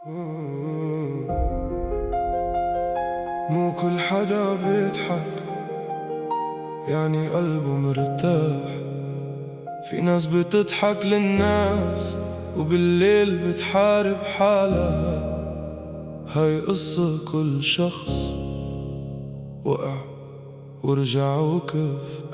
مو كل حدا بيضحك يعني قلبه مرتاح. في ناس بتضحك للناس وبالليل بتحارب حالها. هاي قصة كل شخص وقع ورجع وكف.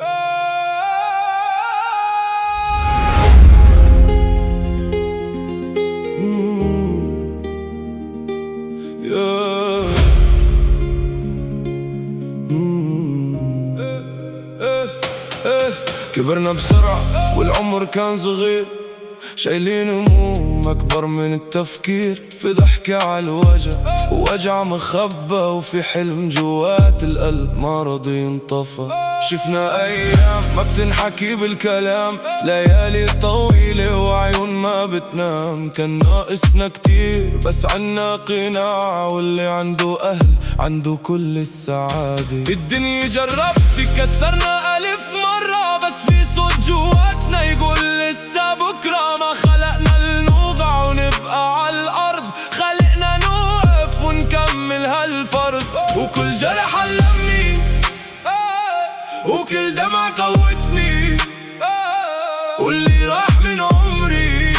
كبرنا بسرعة والعمر كان صغير، شايلين هموم أكبر من التفكير. في ضحكة على الوجه ووجع مخبى، وفي حلم جوات القلب ما رضي ينطفى. شفنا أيام ما بتنحكي بالكلام، ليالي طويلة وعيون ما بتنام. كان ناقصنا كتير بس عنا قناع، واللي عنده أهل عنده كل السعادة. الدنيا جربت تكسرنا ألف مرة، بس في صوت جواتنا يقول لسه بكرة. ما خلقنا لنوقع ونبقى على الأرض، خلقنا نوقف ونكمل هالفرض. وكل جرح علمني وكل دمعة قوتني، واللي راح من عمري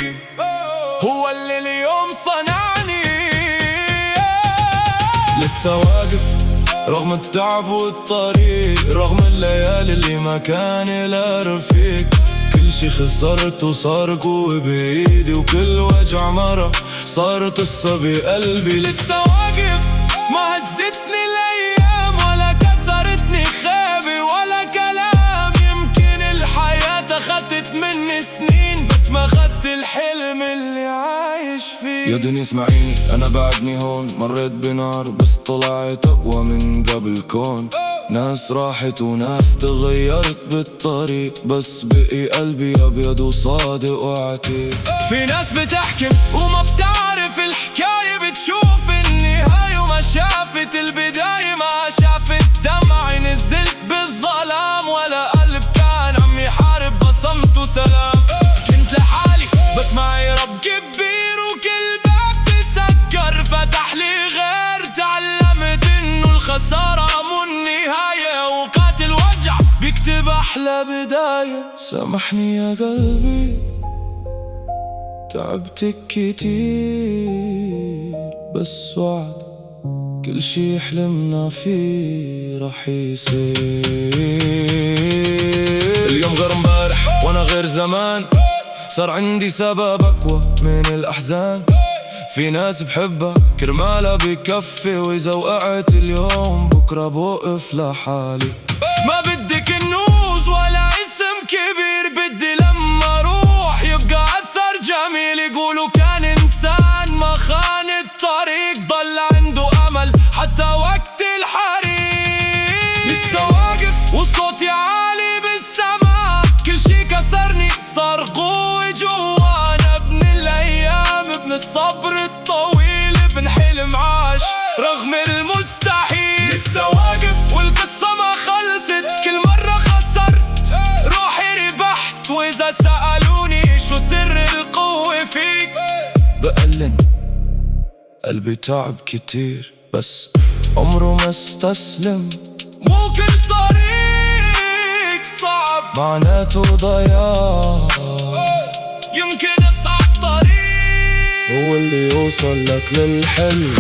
هو اللي اليوم صنعني. لسه واقف رغم التعب والطريق، رغم الليالي اللي ما كان لها رفيق. كل شي خسرته صار قوة بإيدي، وكل وجع مرة صار قصة بقلبي. لسه واقف ما هزتني الأيام ولا كسرتني خيبة ولا كلام. يمكن الحياة أخدت مني سنين، بس ما أخدت الحلم اللي عايش فيه. يا دنيا اسمعيني أنا بعدني هون، مريت بنار بس طلعت أقوى من قبل كون. ناس راحت وناس تغيرت بالطريق، بس بقي قلبي أبيض وصادق وعتيق. في ناس بتحكي وما بتعرف الحكاية، بتشوف النهاية وما شافت البداية. ما شافت دمعي نزلت بالظلام، ولا قلب كان عم يحارب بصمت وسلام. كنت لحالي بس معي رب كبير، وكل باب تسكر فتح لي غير. تعلمت إنه الخسارة مو النهاية، وقات الوجع بيكتب أحلى بداية. سامحني يا قلبي تعبتك كتير، بس وعد كل شي حلمنا فيه رح يصير. اليوم غير امبارح وانا غير زمان، صار عندي سبب أقوى من الأحزان. في ناس بحبها كرمالها بكفي، وإذا وقعت اليوم بكرة بوقف لحالي. ما بدي كنوز ولا اسم كبير، بدي لما روح يبقى أثر جميل. يقولوا كان إنسان ما خان الطريق، ضل عنده أمل حتى وقت الحريق. لسه واقف وصوتي عالي بالسماء، كل شي كسرني صار قوي جوانا. ابن الأيام ابن الصبر الطويل، ابن حلم عاش رغم المستحيل. لسه واقف والقصة ما خلصت، كل مرة خسرت روحي ربحت. وإذا سألوني شو سر القوة فيك، بقلن قلبي تعب كتير بس عمره ما استسلم. مو كل طريق صعب معناته ضياع، يمكن أصعب طريق هو اللي يوصل لك للحلم.